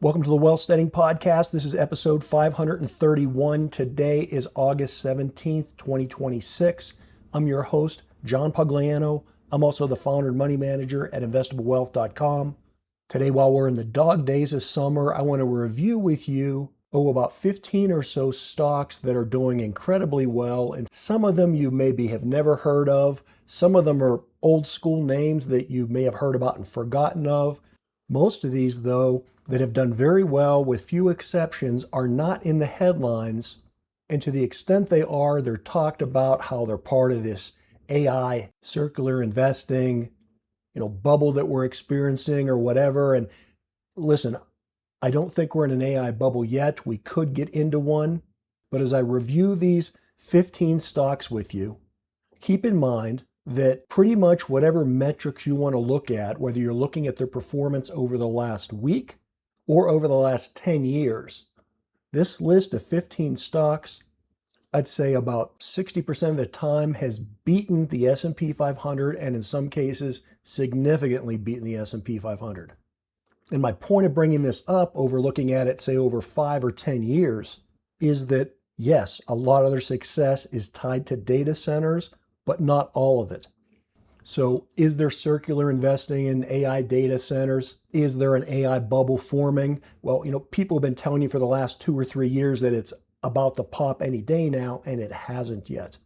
Welcome to the Wealth Studying Podcast. This is episode 531. Today is August 17th, 2026. I'm your host, John Pugliano. I'm also the founder and money manager at investablewealth.com. Today, while we're in the dog days of summer, I want to review with you about 15 or so stocks that are doing incredibly well. And some of them you maybe have never heard of. Some of them are old school names that you may have heard about and forgotten of. Most of these, though, that have done very well, with few exceptions, are not in the headlines. And to the extent they are, they're talked about how they're part of this AI circular investing, bubble that we're experiencing or whatever. And listen, I don't think we're in an AI bubble yet. We could get into one. But as I review these 15 stocks with you, keep in mind that pretty much whatever metrics you want to look at, whether you're looking at their performance over the last week or over the last 10 years, this list of 15 stocks, I'd say about 60% of the time has beaten the S&P 500 and in some cases significantly beaten the S&P 500. And my point of bringing this up over looking at it, say over 5 or 10 years, is that yes, a lot of their success is tied to data centers, but not all of it. So is there circular investing in AI data centers? Is there an AI bubble forming? Well, people have been telling you for the last 2 or 3 years that it's about to pop any day now, and it hasn't yet.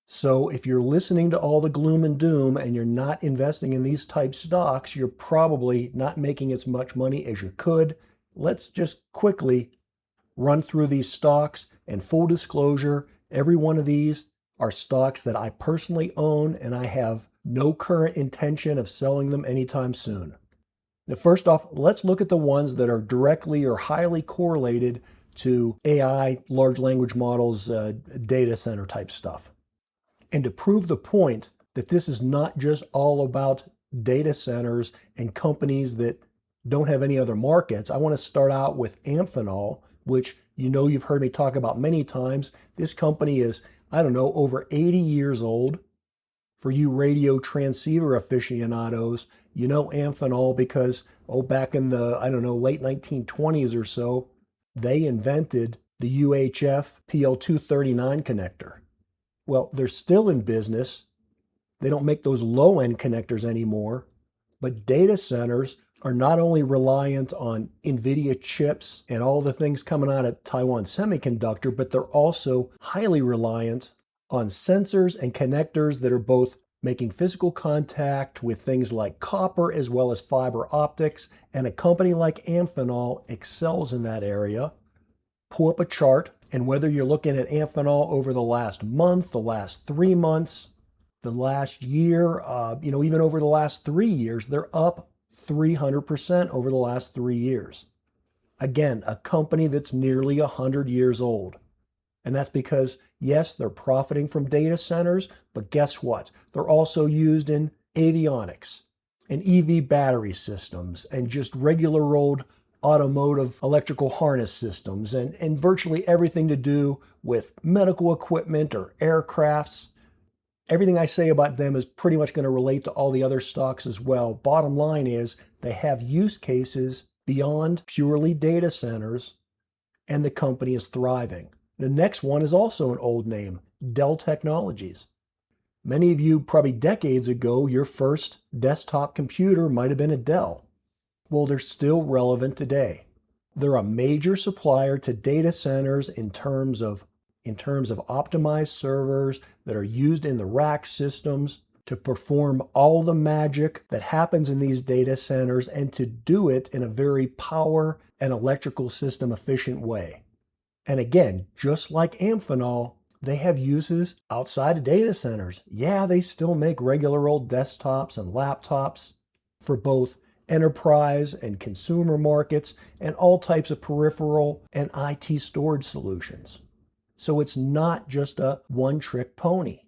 So if you're listening to all the gloom and doom and you're not investing in these type stocks, you're probably not making as much money as you could. Let's just quickly run through these stocks. And full disclosure, every one of these are stocks that I personally own, and I have no current intention of selling them anytime soon. Now, first off, let's look at the ones that are directly or highly correlated to AI, large language models, data center type stuff. And to prove the point that this is not just all about data centers and companies that don't have any other markets, I want to start out with Amphenol, which you've heard me talk about many times. This company is, over 80 years old. For you radio transceiver aficionados, Amphenol because, back in the, late 1920s or so, they invented the UHF PL239 connector. Well, they're still in business. They don't make those low-end connectors anymore, but data centers are not only reliant on NVIDIA chips and all the things coming out of Taiwan Semiconductor, but they're also highly reliant on sensors and connectors that are both making physical contact with things like copper as well as fiber optics. And a company like Amphenol excels in that area. Pull up a chart, and whether you're looking at Amphenol over the last month, the last 3 months, the last year, even over the last 3 years, they're up 300% over the last 3 years. Again, a company that's nearly 100 years old. And that's because, yes, they're profiting from data centers, but guess what? They're also used in avionics and EV battery systems and just regular old automotive electrical harness systems and virtually everything to do with medical equipment or aircrafts. Everything I say about them is pretty much going to relate to all the other stocks as well. Bottom line is they have use cases beyond purely data centers, and the company is thriving. The next one is also an old name, DELL Technologies. Many of you, probably decades ago, your first desktop computer might have been a Dell. Well, they're still relevant today. They're a major supplier to data centers in terms of optimized servers that are used in the rack systems to perform all the magic that happens in these data centers and to do it in a very power and electrical system efficient way. And again, just like Amphenol, they have uses outside of data centers. Yeah, they still make regular old desktops and laptops for both enterprise and consumer markets and all types of peripheral and IT storage solutions. So it's not just a one-trick pony.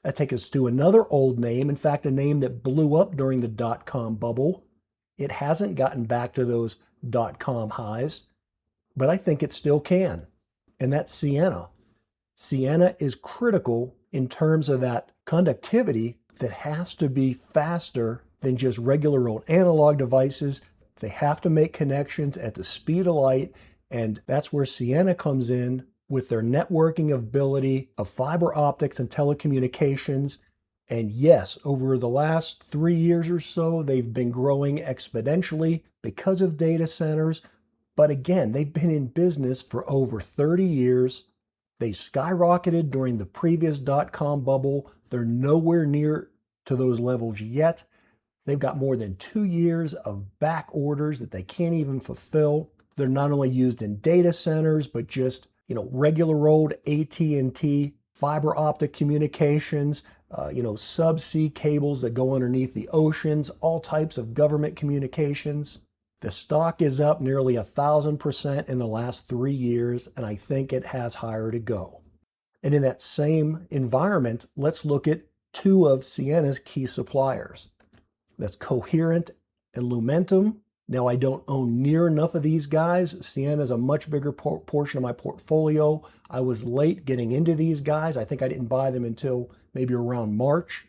That takes us to another old name, in fact, a name that blew up during the dot-com bubble. It hasn't gotten back to those dot-com highs, but I think it still can, and that's Ciena. Ciena is critical in terms of that conductivity that has to be faster than just regular old analog devices. They have to make connections at the speed of light, and that's where CIEN comes in with their networking ability of fiber optics and telecommunications. And yes, over the last 3 years or so, they've been growing exponentially because of data centers. But again, they've been in business for over 30 years. They skyrocketed during the previous dot-com bubble. They're nowhere near to those levels yet. They've got more than 2 years of back orders that they can't even fulfill. They're not only used in data centers, but just, regular old AT&T fiber optic communications, subsea cables that go underneath the oceans, all types of government communications. The stock is up nearly 1,000% in the last 3 years, and I think it has higher to go. And in that same environment, let's look at two of CIEN's key suppliers. That's Coherent and Lumentum. Now, I don't own near enough of these guys. CIEN is a much bigger portion of my portfolio. I was late getting into these guys. I think I didn't buy them until maybe around March.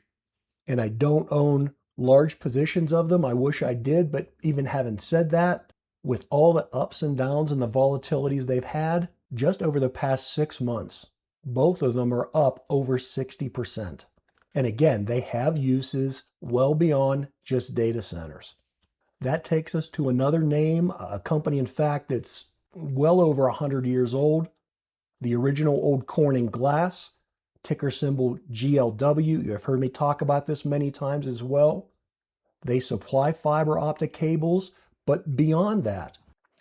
And I don't own large positions of them. I wish I did, but even having said that, with all the ups and downs and the volatilities they've had, just over the past 6 months, both of them are up over 60%. And again, they have uses well beyond just data centers. That takes us to another name, a company, in fact, that's well over 100 years old. The original old Corning glass, ticker symbol GLW. You have heard me talk about this many times as well. They supply fiber optic cables, but beyond that,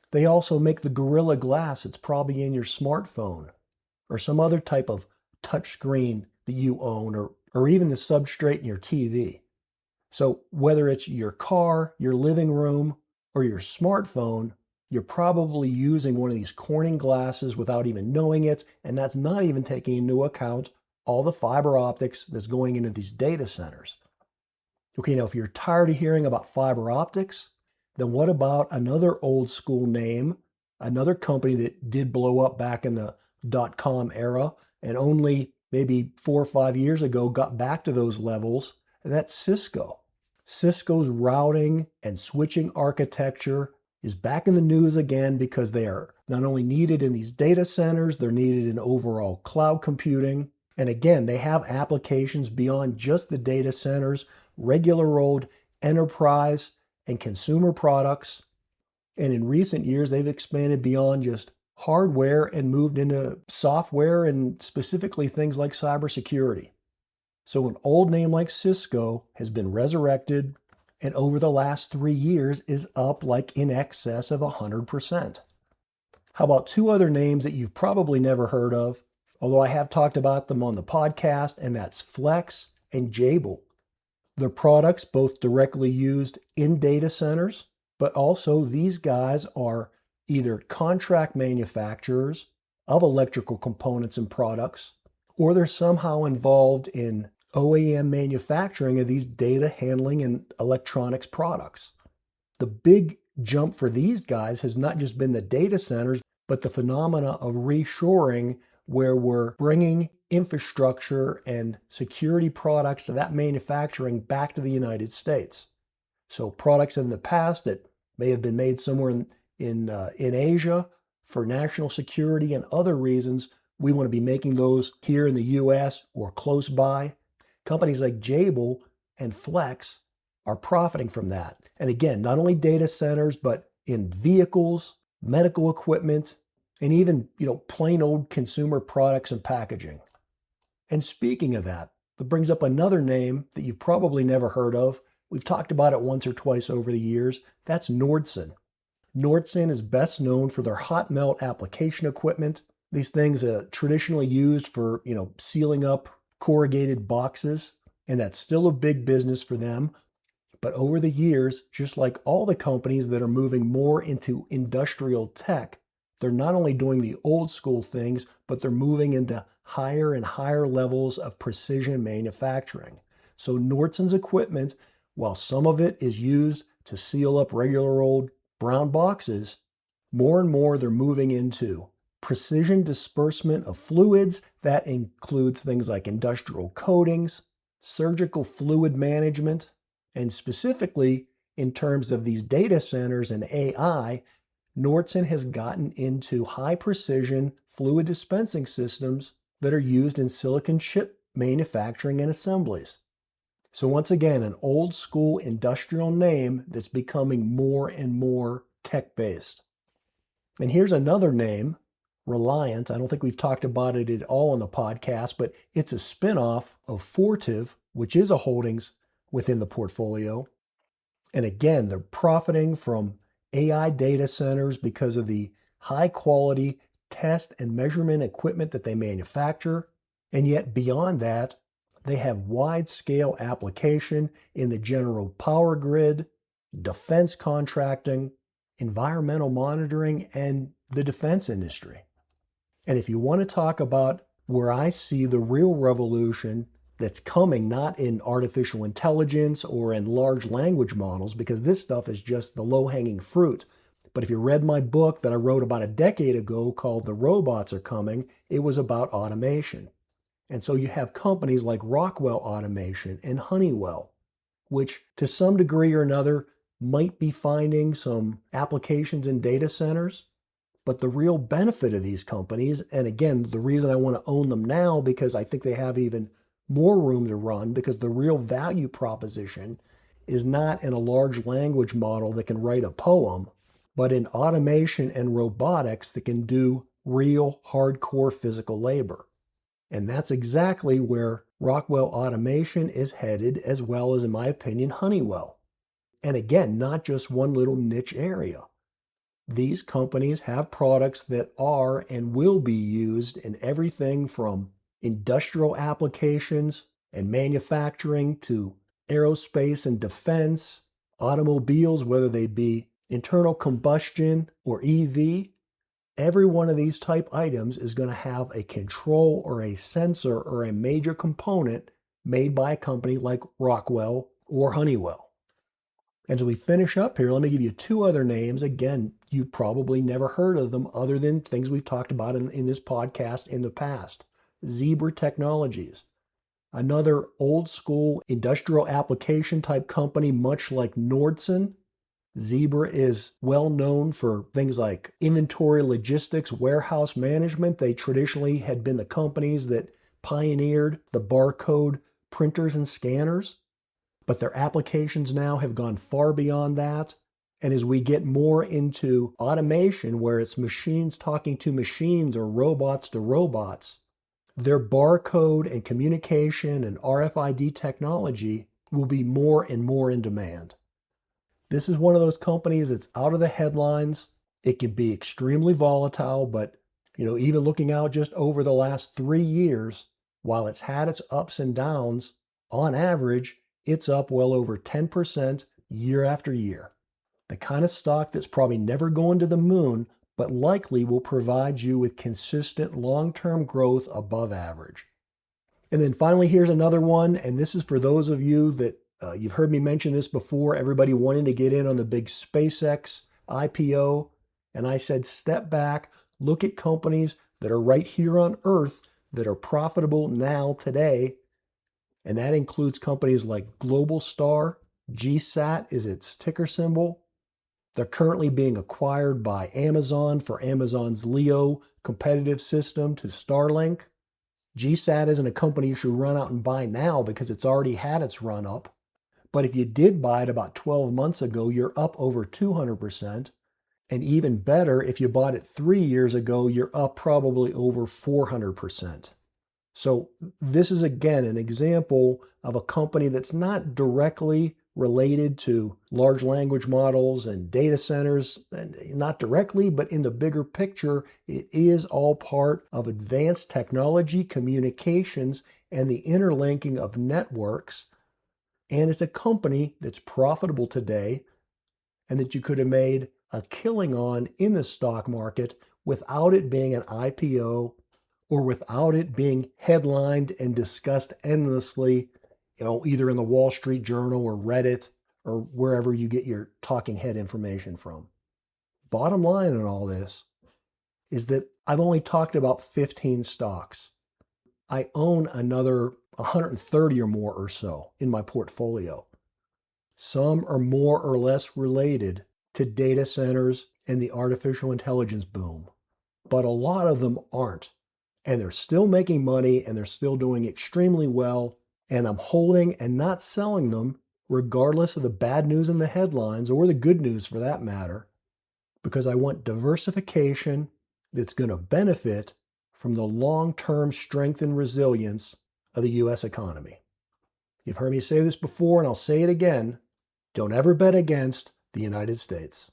they also make the Gorilla Glass that's probably in your smartphone or some other type of touchscreen that you own, or even the substrate in your TV. So whether it's your car, your living room, or your smartphone, you're probably using one of these Corning glasses without even knowing it, and that's not even taking into account all the fiber optics that's going into these data centers. Okay, now if you're tired of hearing about fiber optics, then what about another old school name, another company that did blow up back in the dot-com era and only maybe 4 or 5 years ago got back to those levels, and that's Cisco. Cisco's routing and switching architecture is back in the news again because they are not only needed in these data centers, they're needed in overall cloud computing. And again, they have applications beyond just the data centers, regular old enterprise and consumer products. And in recent years, they've expanded beyond just hardware and moved into software and specifically things like cybersecurity. So an old name like Cisco has been resurrected and over the last 3 years is up like in excess of 100%. How about two other names that you've probably never heard of, although I have talked about them on the podcast, and that's Flex and Jabil. Their products both directly used in data centers, but also these guys are either contract manufacturers of electrical components and products, or they're somehow involved in OEM manufacturing of these data handling and electronics products. The big jump for these guys has not just been the data centers, but the phenomena of reshoring, where we're bringing infrastructure and security products to that manufacturing back to the United States. So products in the past that may have been made somewhere in Asia for national security and other reasons, we want to be making those here in the US or close by. Companies like Jabil and Flex are profiting from that. And again, not only data centers, but in vehicles, medical equipment, and even, plain old consumer products and packaging. And speaking of that brings up another name that you've probably never heard of. We've talked about it once or twice over the years. That's Nordson. Nordson is best known for their hot melt application equipment. These things are traditionally used for, sealing up corrugated boxes, and that's still a big business for them. But over the years, just like all the companies that are moving more into industrial tech, they're not only doing the old school things, but they're moving into higher and higher levels of precision manufacturing. So Nordson's equipment, while some of it is used to seal up regular old brown boxes, more and more they're moving into precision disbursement of fluids. That includes things like industrial coatings, surgical fluid management, and specifically in terms of these data centers and AI, Nordson has gotten into high precision fluid dispensing systems that are used in silicon chip manufacturing and assemblies. So once again, an old school industrial name that's becoming more and more tech-based. And here's another name, Reliant. I don't think we've talked about it at all on the podcast, but it's a spinoff of Fortive, which is a holdings within the portfolio. And again, they're profiting from AI data centers because of the high quality test and measurement equipment that they manufacture. And yet beyond that, they have wide scale application in the general power grid, defense contracting, environmental monitoring, and the defense industry. And if you want to talk about where I see the real revolution that's coming, not in artificial intelligence or in large language models, because this stuff is just the low-hanging fruit. But if you read my book that I wrote about a decade ago called The Robots Are Coming, it was about automation. And so you have companies like Rockwell Automation and Honeywell, which to some degree or another might be finding some applications in data centers. But the real benefit of these companies, and again, the reason I want to own them now, because I think they have even more room to run, because the real value proposition is not in a large language model that can write a poem, but in automation and robotics that can do real hardcore physical labor. And that's exactly where Rockwell Automation is headed, as well as, in my opinion, Honeywell. And again, not just one little niche area. These companies have products that are and will be used in everything from industrial applications and manufacturing to aerospace and defense, automobiles, whether they be internal combustion or EV. Every one of these type items is going to have a control or a sensor or a major component made by a company like Rockwell or Honeywell. And as we finish up here, let me give you two other names. Again, you've probably never heard of them other than things we've talked about in this podcast in the past. ZBRA Technologies, another old school industrial application type company, much like Nordson. ZBRA is well known for things like inventory logistics, warehouse management. They traditionally had been the companies that pioneered the barcode printers and scanners. But their applications now have gone far beyond that. And as we get more into automation, where it's machines talking to machines or robots to robots, their barcode and communication and RFID technology will be more and more in demand. This is one of those companies that's out of the headlines. It can be extremely volatile, but even looking out just over the last 3 years, while it's had its ups and downs, on average, it's up well over 10% year after year. The kind of stock that's probably never going to the moon, but likely will provide you with consistent long-term growth above average. And then finally, here's another one, and this is for those of you that you've heard me mention this before, everybody wanting to get in on the big SpaceX IPO. And I said, step back, look at companies that are right here on Earth that are profitable now, today. And that includes companies like Globalstar. GSAT is its ticker symbol. They're currently being acquired by Amazon for Amazon's Leo competitive system to Starlink. GSAT isn't a company you should run out and buy now because it's already had its run up. But if you did buy it about 12 months ago, you're up over 200%. And even better, if you bought it 3 years ago, you're up probably over 400%. So this is, again, an example of a company that's not directly related to large language models and data centers, and not directly, but in the bigger picture, it is all part of advanced technology, communications, and the interlinking of networks. And it's a company that's profitable today and that you could have made a killing on in the stock market without it being an IPO or without it being headlined and discussed endlessly, either in the Wall Street Journal or Reddit or wherever you get your talking head information from. Bottom line in all this is that I've only talked about 15 stocks. I own another 130 or more or so in my portfolio. Some are more or less related to data centers and the artificial intelligence boom, but a lot of them aren't. And they're still making money and they're still doing extremely well. And I'm holding and not selling them regardless of the bad news in the headlines or the good news for that matter, because I want diversification that's going to benefit from the long-term strength and resilience of the U.S. economy. You've heard me say this before, and I'll say it again. Don't ever bet against the United States.